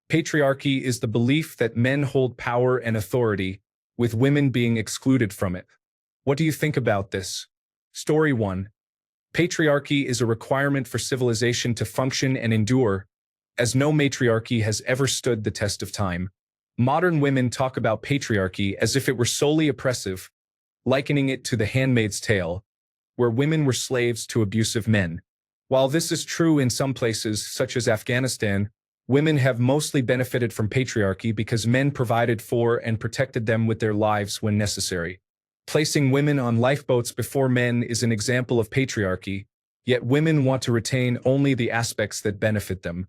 Patriarchy is the belief that men hold power and authority, with women being excluded from it. What do you think about this? Story 1. Patriarchy is a requirement for civilization to function and endure, as no matriarchy has ever stood the test of time. Modern women talk about patriarchy as if it were solely oppressive, likening it to The Handmaid's Tale, where women were slaves to abusive men. While this is true in some places, such as Afghanistan, women have mostly benefited from patriarchy because men provided for and protected them with their lives when necessary. Placing women on lifeboats before men is an example of patriarchy, yet women want to retain only the aspects that benefit them.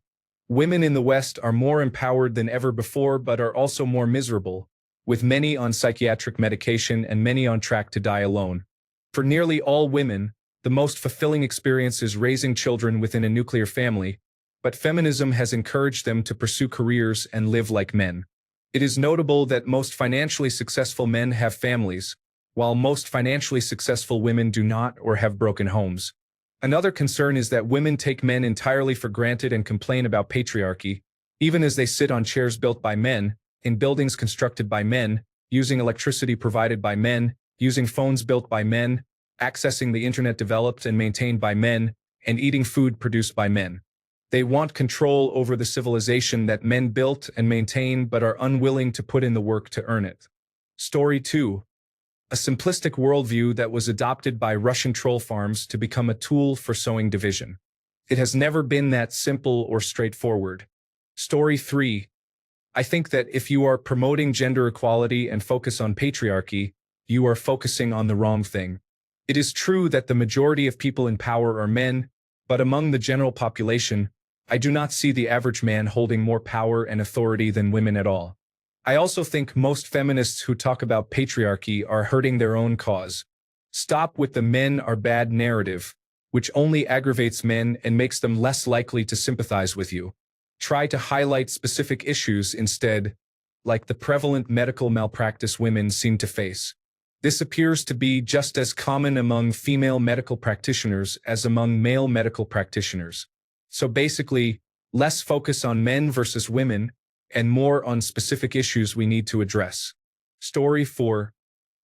Women in the West are more empowered than ever before but are also more miserable, with many on psychiatric medication and many on track to die alone. For nearly all women, the most fulfilling experience is raising children within a nuclear family, but feminism has encouraged them to pursue careers and live like men. It is notable that most financially successful men have families, while most financially successful women do not or have broken homes. Another concern is that women take men entirely for granted and complain about patriarchy, even as they sit on chairs built by men, in buildings constructed by men, using electricity provided by men, using phones built by men, accessing the internet developed and maintained by men, and eating food produced by men. They want control over the civilization that men built and maintain but are unwilling to put in the work to earn it. Story 2. A simplistic worldview that was adopted by Russian troll farms to become a tool for sowing division. It has never been that simple or straightforward. Story 3. I think that if you are promoting gender equality and focus on patriarchy, you are focusing on the wrong thing. It is true that the majority of people in power are men, but among the general population, I do not see the average man holding more power and authority than women at all. I also think most feminists who talk about patriarchy are hurting their own cause. Stop with the men are bad narrative, which only aggravates men and makes them less likely to sympathize with you. Try to highlight specific issues instead, like the prevalent medical malpractice women seem to face. This appears to be just as common among female medical practitioners as among male medical practitioners. So basically, less focus on men versus women, and more on specific issues we need to address. Story 4.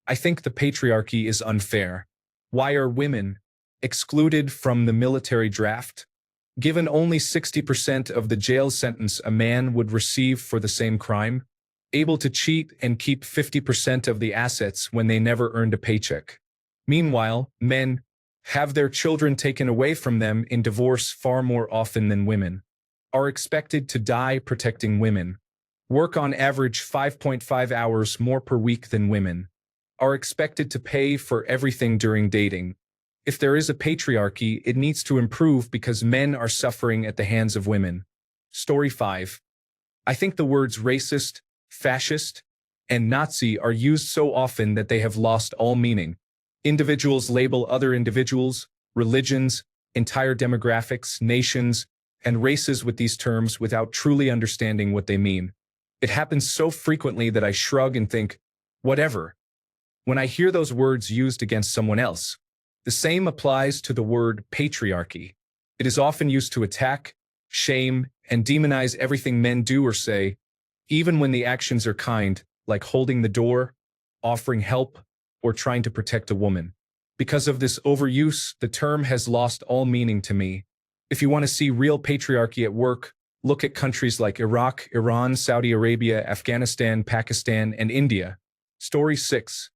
I think the patriarchy is unfair. Why are women excluded from the military draft? Given only 60% of the jail sentence a man would receive for the same crime, able to cheat and keep 50% of the assets when they never earned a paycheck. Meanwhile, men have their children taken away from them in divorce far more often than women, are expected to die protecting women, work on average 5.5 hours more per week than women, are expected to pay for everything during dating. If there is a patriarchy, it needs to improve because men are suffering at the hands of women. Story 5. I think the words racist, fascist, and Nazi are used so often that they have lost all meaning. Individuals label other individuals, religions, entire demographics, nations, and races with these terms without truly understanding what they mean. It happens so frequently that I shrug and think, whatever, when I hear those words used against someone else. The same applies to the word patriarchy. It is often used to attack, shame, and demonize everything men do or say, even when the actions are kind, like holding the door, offering help, or trying to protect a woman. Because of this overuse, the term has lost all meaning to me. If you want to see real patriarchy at work, look at countries like Iraq, Iran, Saudi Arabia, Afghanistan, Pakistan, and India. Story 6.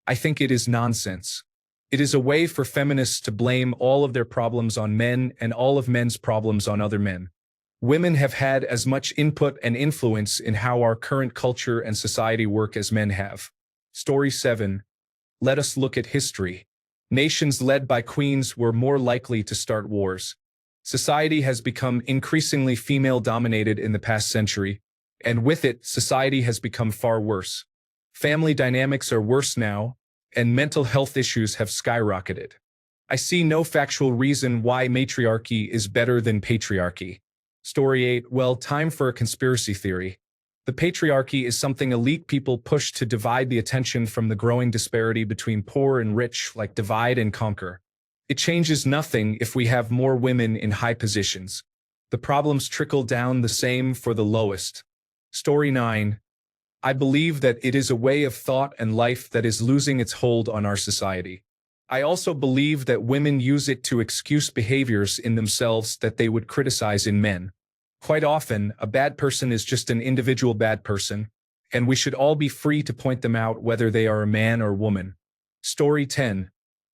I think it is nonsense. It is a way for feminists to blame all of their problems on men and all of men's problems on other men. Women have had as much input and influence in how our current culture and society work as men have. Story 7. Let us look at history. Nations led by queens were more likely to start wars. Society has become increasingly female-dominated in the past century, and with it, society has become far worse. Family dynamics are worse now, and mental health issues have skyrocketed. I see no factual reason why matriarchy is better than patriarchy. Story 8. Well, time for a conspiracy theory. The patriarchy is something elite people push to divide the attention from the growing disparity between poor and rich, like divide and conquer. It changes nothing if we have more women in high positions. The problems trickle down the same for the lowest. Story 9. I believe that it is a way of thought and life that is losing its hold on our society. I also believe that women use it to excuse behaviors in themselves that they would criticize in men. Quite often, a bad person is just an individual bad person, and we should all be free to point them out whether they are a man or woman. Story 10.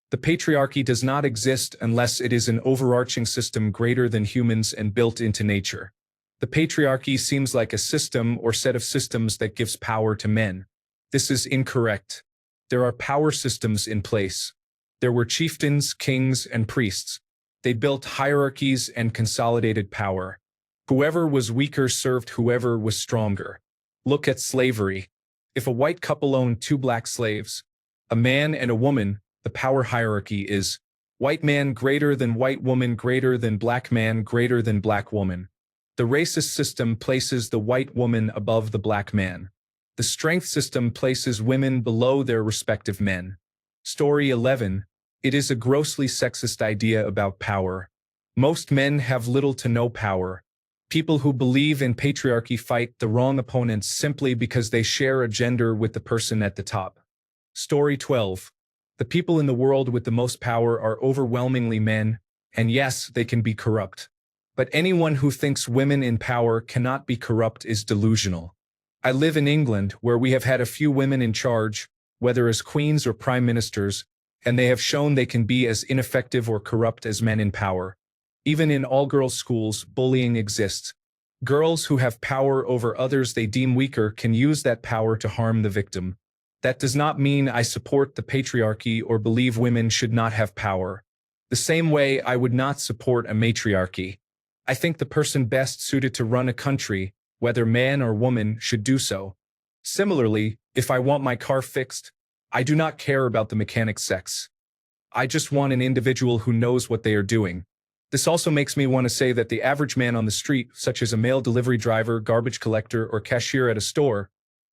The patriarchy does not exist unless it is an overarching system greater than humans and built into nature. The patriarchy seems like a system or set of systems that gives power to men. This is incorrect. There are power systems in place. There were chieftains, kings, and priests. They built hierarchies and consolidated power. Whoever was weaker served whoever was stronger. Look at slavery. If a white couple owned two black slaves, a man and a woman, the power hierarchy is white man greater than white woman greater than black man greater than black woman. The racist system places the white woman above the black man. The strength system places women below their respective men. Story 11. It is a grossly sexist idea about power. Most men have little to no power. People who believe in patriarchy fight the wrong opponents simply because they share a gender with the person at the top. Story 12. The people in the world with the most power are overwhelmingly men, and yes, they can be corrupt. But anyone who thinks women in power cannot be corrupt is delusional. I live in England, where we have had a few women in charge, whether as queens or prime ministers, and they have shown they can be as ineffective or corrupt as men in power. Even in all-girls schools, bullying exists. Girls who have power over others they deem weaker can use that power to harm the victim. That does not mean I support the patriarchy or believe women should not have power. The same way I would not support a matriarchy. I think the person best suited to run a country, whether man or woman, should do so. Similarly, if I want my car fixed, I do not care about the mechanic's sex. I just want an individual who knows what they are doing. This also makes me want to say that the average man on the street, such as a mail delivery driver, garbage collector, or cashier at a store,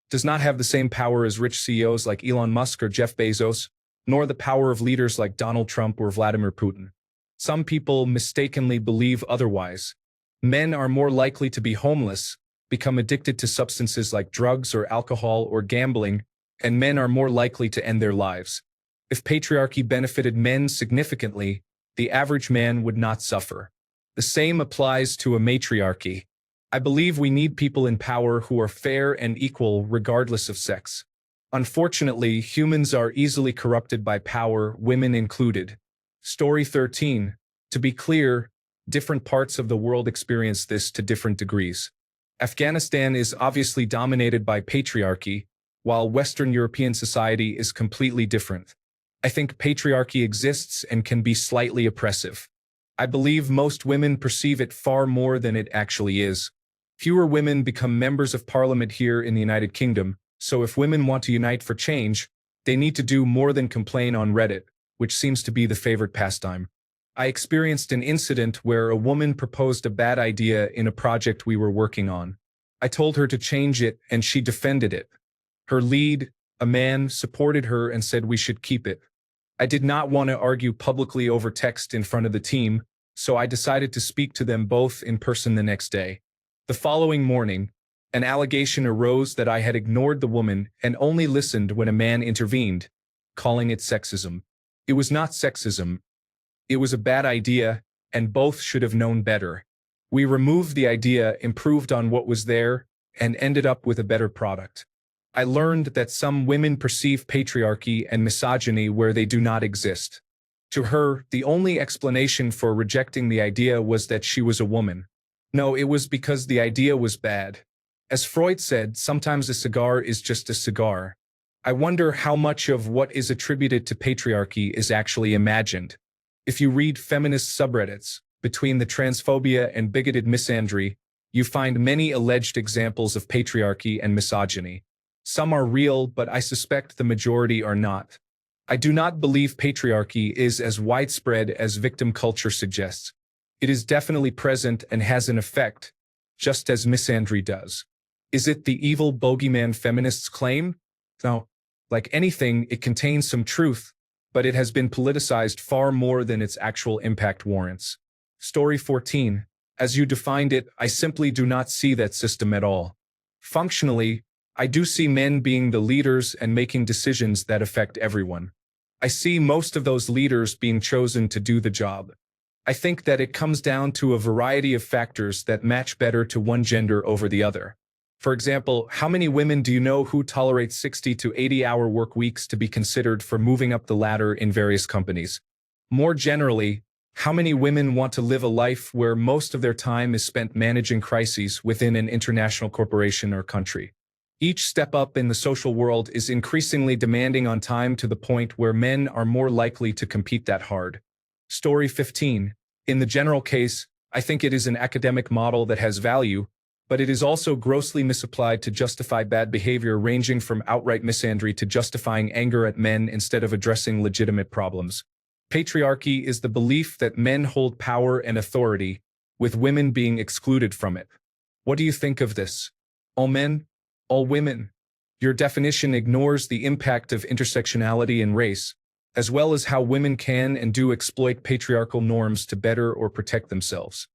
does not have the same power as rich CEOs like Elon Musk or Jeff Bezos, nor the power of leaders like Donald Trump or Vladimir Putin. Some people mistakenly believe otherwise. Men are more likely to be homeless, become addicted to substances like drugs or alcohol or gambling, and men are more likely to end their lives. If patriarchy benefited men significantly, the average man would not suffer. The same applies to a matriarchy. I believe we need people in power who are fair and equal regardless of sex. Unfortunately, humans are easily corrupted by power, women included. Story 13. To be clear, different parts of the world experience this to different degrees. Afghanistan is obviously dominated by patriarchy, while Western European society is completely different. I think patriarchy exists and can be slightly oppressive. I believe most women perceive it far more than it actually is. Fewer women become members of parliament here in the United Kingdom, so if women want to unite for change, they need to do more than complain on Reddit, which seems to be the favorite pastime. I experienced an incident where a woman proposed a bad idea in a project we were working on. I told her to change it and she defended it. Her lead, a man, supported her and said we should keep it. I did not want to argue publicly over text in front of the team, so I decided to speak to them both in person the next day. The following morning, an allegation arose that I had ignored the woman and only listened when a man intervened, calling it sexism. It was not sexism. It was a bad idea, and both should have known better. We removed the idea, improved on what was there, and ended up with a better product. I learned that some women perceive patriarchy and misogyny where they do not exist. To her, the only explanation for rejecting the idea was that she was a woman. No, it was because the idea was bad. As Freud said, sometimes a cigar is just a cigar. I wonder how much of what is attributed to patriarchy is actually imagined. If you read feminist subreddits, between the transphobia and bigoted misandry, you find many alleged examples of patriarchy and misogyny. Some are real, but I suspect the majority are not. I do not believe patriarchy is as widespread as victim culture suggests. It is definitely present and has an effect, just as misandry does. Is it the evil bogeyman feminists claim? No. Like anything, it contains some truth, but it has been politicized far more than its actual impact warrants. Story 14. As you defined it, I simply do not see that system at all. Functionally, I do see men being the leaders and making decisions that affect everyone. I see most of those leaders being chosen to do the job. I think that it comes down to a variety of factors that match better to one gender over the other. For example, how many women do you know who tolerate 60 to 80-hour work weeks to be considered for moving up the ladder in various companies? More generally, how many women want to live a life where most of their time is spent managing crises within an international corporation or country? Each step up in the social world is increasingly demanding on time to the point where men are more likely to compete that hard. Story 15. In the general case, I think it is an academic model that has value, but it is also grossly misapplied to justify bad behavior ranging from outright misandry to justifying anger at men instead of addressing legitimate problems. Patriarchy is the belief that men hold power and authority, with women being excluded from it. What do you think of this? All men? All women? Your definition ignores the impact of intersectionality and race, as well as how women can and do exploit patriarchal norms to better or protect themselves.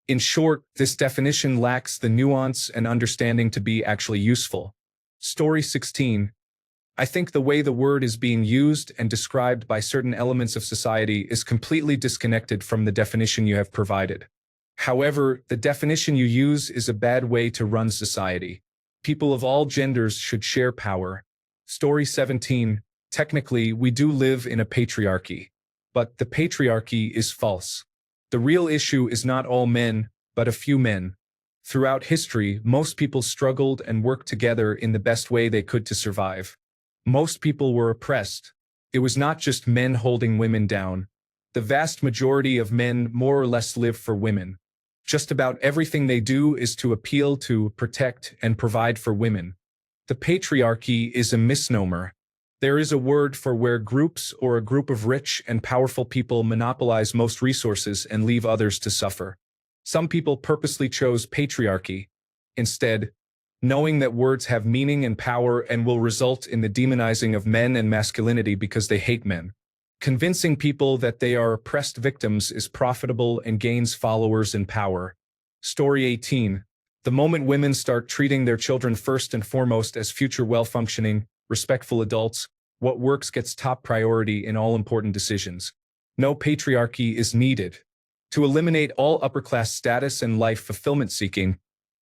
In short, this definition lacks the nuance and understanding to be actually useful. Story 16. I think the way the word is being used and described by certain elements of society is completely disconnected from the definition you have provided. However, the definition you use is a bad way to run society. People of all genders should share power. Story 17. Technically, we do live in a patriarchy, but the patriarchy is false. The real issue is not all men, but a few men. Throughout history, most people struggled and worked together in the best way they could to survive. Most people were oppressed. It was not just men holding women down. The vast majority of men more or less live for women. Just about everything they do is to appeal to, protect, and provide for women. The patriarchy is a misnomer. There is a word for where groups or a group of rich and powerful people monopolize most resources and leave others to suffer. Some people purposely chose patriarchy instead, knowing that words have meaning and power and will result in the demonizing of men and masculinity because they hate men. Convincing people that they are oppressed victims is profitable and gains followers and power. Story 18. The moment women start treating their children first and foremost as future well-functioning, respectful adults, what works gets top priority in all important decisions. No patriarchy is needed. To eliminate all upper-class status and life fulfillment seeking,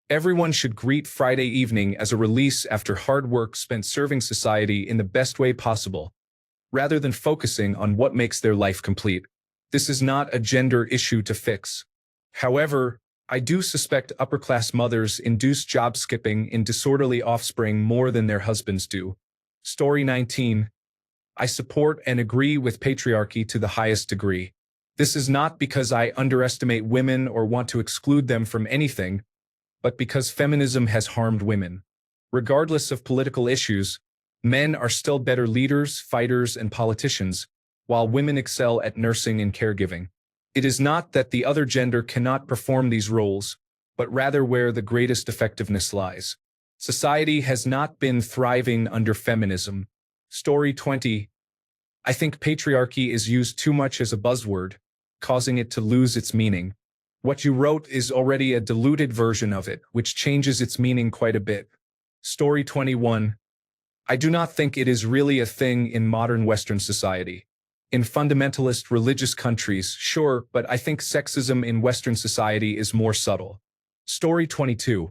everyone should greet Friday evening as a release after hard work spent serving society in the best way possible, rather than focusing on what makes their life complete. This is not a gender issue to fix. However, I do suspect upper-class mothers induce job skipping in disorderly offspring more than their husbands do. Story 19. I support and agree with patriarchy to the highest degree. This is not because I underestimate women or want to exclude them from anything, but because feminism has harmed women. Regardless of political issues, men are still better leaders, fighters, and politicians, while women excel at nursing and caregiving. It is not that the other gender cannot perform these roles, but rather where the greatest effectiveness lies. Society has not been thriving under feminism. Story 20. I think patriarchy is used too much as a buzzword, causing it to lose its meaning. What you wrote is already a diluted version of it, which changes its meaning quite a bit. Story 21. I do not think it is really a thing in modern Western society. In fundamentalist religious countries, sure, but I think sexism in Western society is more subtle. Story 22.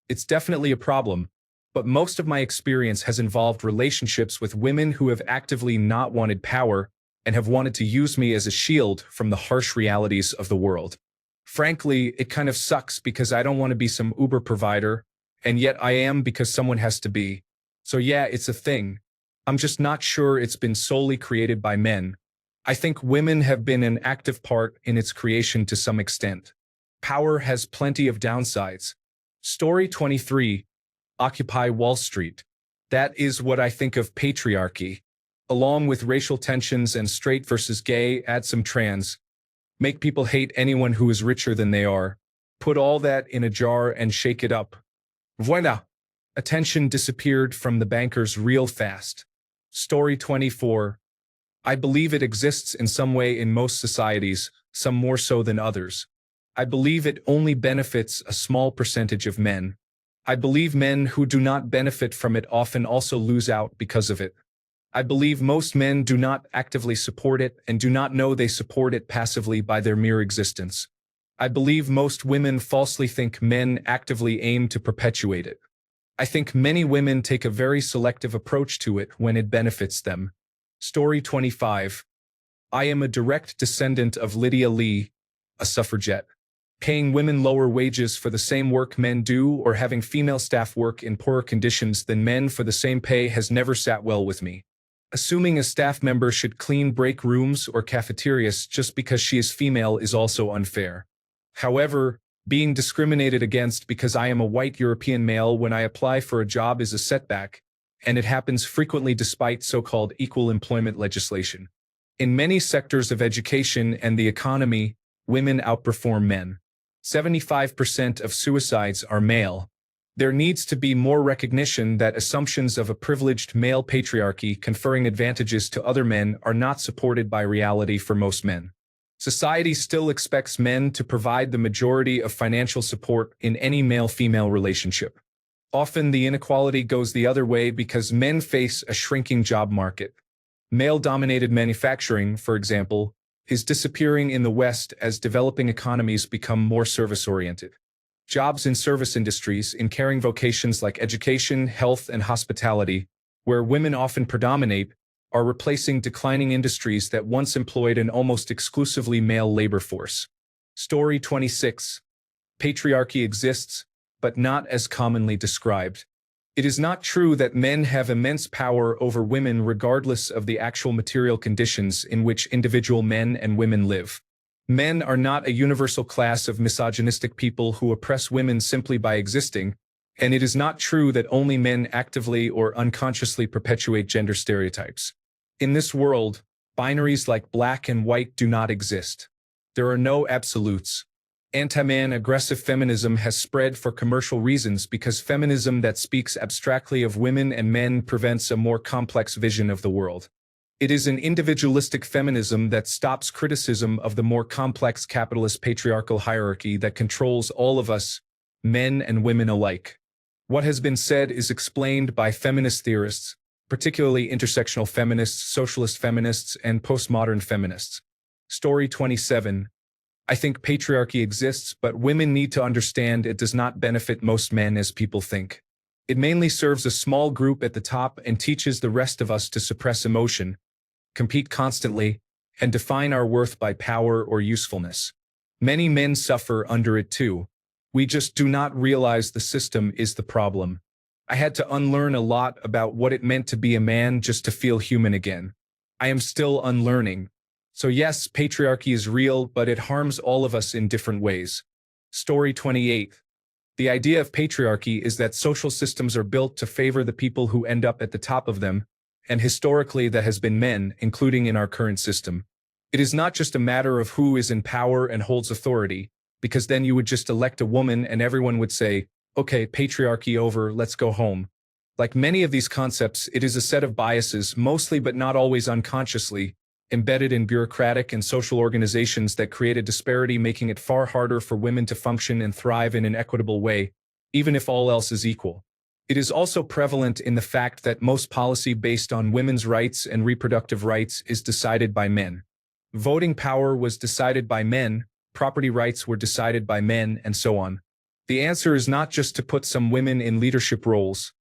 It's definitely a problem, but most of my experience has involved relationships with women who have actively not wanted power and have wanted to use me as a shield from the harsh realities of the world. Frankly, it kind of sucks because I don't want to be some Uber provider, and yet I am because someone has to be. So yeah, it's a thing. I'm just not sure it's been solely created by men. I think women have been an active part in its creation to some extent. Power has plenty of downsides. Story 23. Occupy Wall Street. That is what I think of patriarchy. Along with racial tensions and straight versus gay, add some trans. Make people hate anyone who is richer than they are. Put all that in a jar and shake it up. Voila! Attention disappeared from the bankers real fast. Story 24. I believe it exists in some way in most societies, some more so than others. I believe it only benefits a small percentage of men. I believe men who do not benefit from it often also lose out because of it. I believe most men do not actively support it and do not know they support it passively by their mere existence. I believe most women falsely think men actively aim to perpetuate it. I think many women take a very selective approach to it when it benefits them. Story 25. I am a direct descendant of Lydia Lee, a suffragette. Paying women lower wages for the same work men do or having female staff work in poorer conditions than men for the same pay has never sat well with me. Assuming a staff member should clean break rooms or cafeterias just because she is female is also unfair. However, being discriminated against because I am a white European male when I apply for a job is a setback, and it happens frequently despite so-called equal employment legislation. In many sectors of education and the economy, women outperform men. 75% of suicides are male. There needs to be more recognition that assumptions of a privileged male patriarchy conferring advantages to other men are not supported by reality for most men. Society still expects men to provide the majority of financial support in any male-female relationship. Often the inequality goes the other way because men face a shrinking job market. Male-dominated manufacturing, for example, is disappearing in the West as developing economies become more service-oriented. Jobs in service industries, in caring vocations like education, health, and hospitality, where women often predominate, are replacing declining industries that once employed an almost exclusively male labor force. Story 26. Patriarchy exists, but not as commonly described. It is not true that men have immense power over women regardless of the actual material conditions in which individual men and women live. Men are not a universal class of misogynistic people who oppress women simply by existing, and it is not true that only men actively or unconsciously perpetuate gender stereotypes. In this world, binaries like black and white do not exist. There are no absolutes. Anti-man aggressive feminism has spread for commercial reasons because feminism that speaks abstractly of women and men prevents a more complex vision of the world. It is an individualistic feminism that stops criticism of the more complex capitalist patriarchal hierarchy that controls all of us, men and women alike. What has been said is explained by feminist theorists, particularly intersectional feminists, socialist feminists, and postmodern feminists. Story 27. I think patriarchy exists, but women need to understand it does not benefit most men as people think. It mainly serves a small group at the top and teaches the rest of us to suppress emotion, compete constantly, and define our worth by power or usefulness. Many men suffer under it too. We just do not realize the system is the problem. I had to unlearn a lot about what it meant to be a man just to feel human again. I am still unlearning. So yes, patriarchy is real, but it harms all of us in different ways. Story 28. The idea of patriarchy is that social systems are built to favor the people who end up at the top of them, and historically that has been men, including in our current system. It is not just a matter of who is in power and holds authority, because then you would just elect a woman and everyone would say, okay, patriarchy over, let's go home. Like many of these concepts, it is a set of biases, mostly but not always unconsciously, embedded in bureaucratic and social organizations that create a disparity, making it far harder for women to function and thrive in an equitable way, even if all else is equal. It is also prevalent in the fact that most policy based on women's rights and reproductive rights is decided by men. Voting power was decided by men, property rights were decided by men, and so on. The answer is not just to put some women in leadership roles.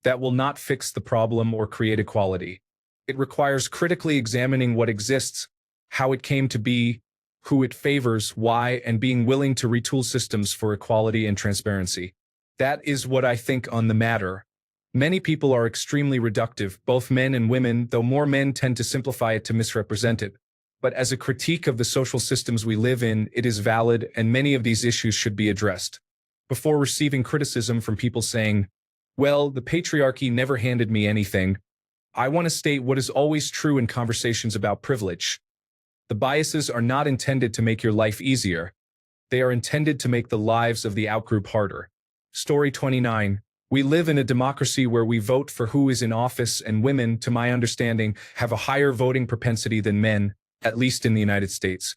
That will not fix the problem or create equality. It requires critically examining what exists, how it came to be, who it favors, why, and being willing to retool systems for equality and transparency. That is what I think on the matter. Many people are extremely reductive, both men and women, though more men tend to simplify it to misrepresent it. But as a critique of the social systems we live in, it is valid, and many of these issues should be addressed. Before receiving criticism from people saying, well, the patriarchy never handed me anything, I want to state what is always true in conversations about privilege. The biases are not intended to make your life easier. They are intended to make the lives of the outgroup harder. Story 29. We live in a democracy where we vote for who is in office, and women, to my understanding, have a higher voting propensity than men, at least in the United States.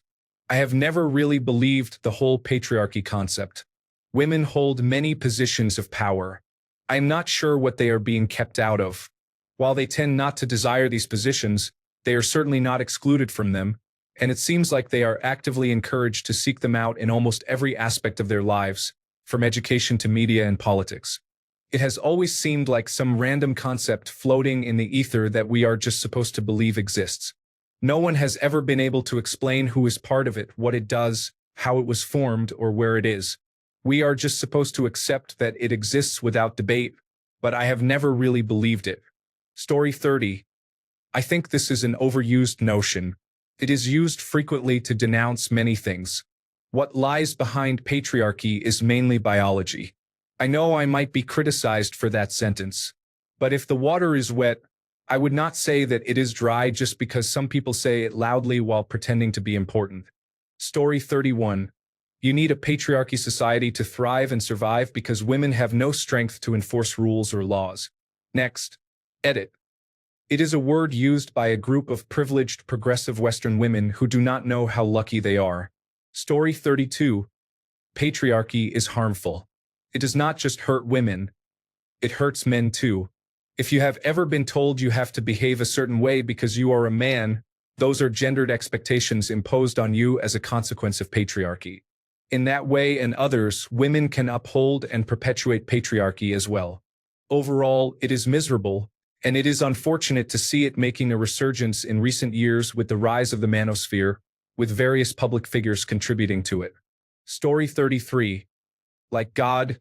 I have never really believed the whole patriarchy concept. Women hold many positions of power. I am not sure what they are being kept out of. While they tend not to desire these positions, they are certainly not excluded from them, and it seems like they are actively encouraged to seek them out in almost every aspect of their lives, from education to media and politics. It has always seemed like some random concept floating in the ether that we are just supposed to believe exists. No one has ever been able to explain who is part of it, what it does, how it was formed, or where it is. We are just supposed to accept that it exists without debate, but I have never really believed it. Story 30. I think this is an overused notion. It is used frequently to denounce many things. What lies behind patriarchy is mainly biology. I know I might be criticized for that sentence, but if the water is wet, I would not say that it is dry just because some people say it loudly while pretending to be important. Story 31. You need a patriarchy society to thrive and survive because women have no strength to enforce rules or laws. Next, edit. It is a word used by a group of privileged progressive Western women who do not know how lucky they are. Story 32. Patriarchy is harmful. It does not just hurt women, it hurts men too. If you have ever been told you have to behave a certain way because you are a man, those are gendered expectations imposed on you as a consequence of patriarchy. In that way and others, women can uphold and perpetuate patriarchy as well. Overall, it is miserable, and it is unfortunate to see it making a resurgence in recent years with the rise of the manosphere, with various public figures contributing to it. Story 33. Like God,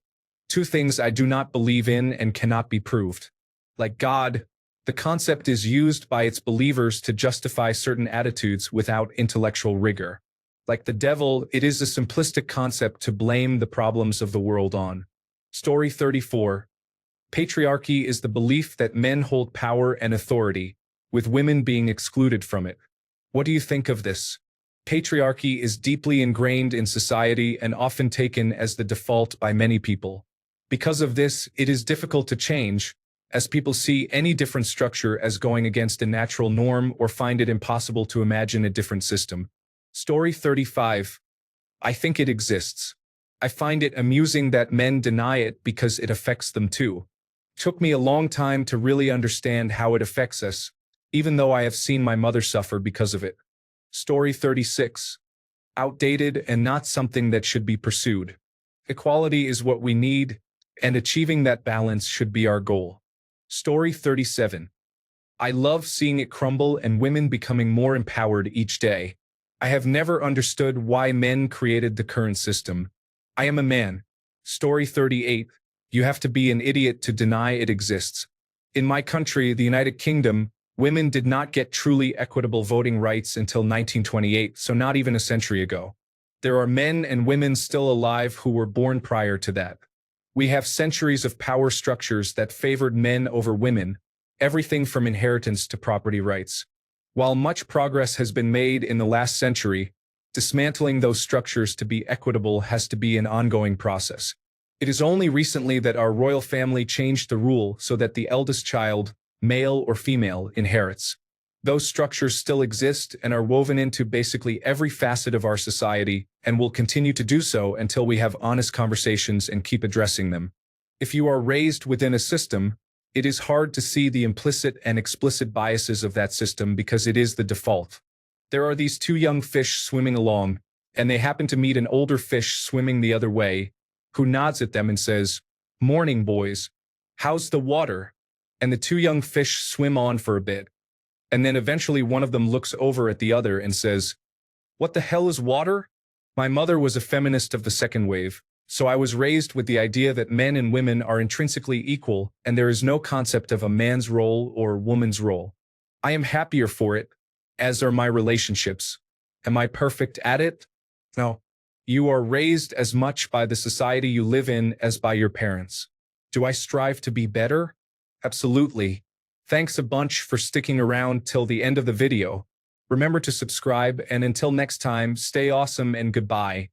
two things I do not believe in and cannot be proved. Like God, the concept is used by its believers to justify certain attitudes without intellectual rigor. Like the devil, it is a simplistic concept to blame the problems of the world on. Story 34. Patriarchy is the belief that men hold power and authority, with women being excluded from it. What do you think of this? Patriarchy is deeply ingrained in society and often taken as the default by many people. Because of this, it is difficult to change, as people see any different structure as going against a natural norm or find it impossible to imagine a different system. Story 35. I think it exists. I find it amusing that men deny it because it affects them too. Took me a long time to really understand how it affects us, even though I have seen my mother suffer because of it. Story 36. Outdated and not something that should be pursued. Equality is what we need, and achieving that balance should be our goal. Story 37. I love seeing it crumble and women becoming more empowered each day. I have never understood why men created the current system. I am a man. Story 38. You have to be an idiot to deny it exists. In my country, the United Kingdom, women did not get truly equitable voting rights until 1928, so not even a century ago. There are men and women still alive who were born prior to that. We have centuries of power structures that favored men over women, everything from inheritance to property rights. While much progress has been made in the last century, dismantling those structures to be equitable has to be an ongoing process. It is only recently that our royal family changed the rule so that the eldest child, male or female, inherits. Those structures still exist and are woven into basically every facet of our society and will continue to do so until we have honest conversations and keep addressing them. If you are raised within a system, it is hard to see the implicit and explicit biases of that system because it is the default. There are these two young fish swimming along, and they happen to meet an older fish swimming the other way, who nods at them and says, "Morning, boys. How's the water?" And the two young fish swim on for a bit. And then eventually one of them looks over at the other and says, "What the hell is water?" My mother was a feminist of the second wave, so I was raised with the idea that men and women are intrinsically equal and there is no concept of a man's role or woman's role. I am happier for it, as are my relationships. Am I perfect at it? No. You are raised as much by the society you live in as by your parents. Do I strive to be better? Absolutely. Thanks a bunch for sticking around till the end of the video. Remember to subscribe, and until next time, stay awesome and goodbye.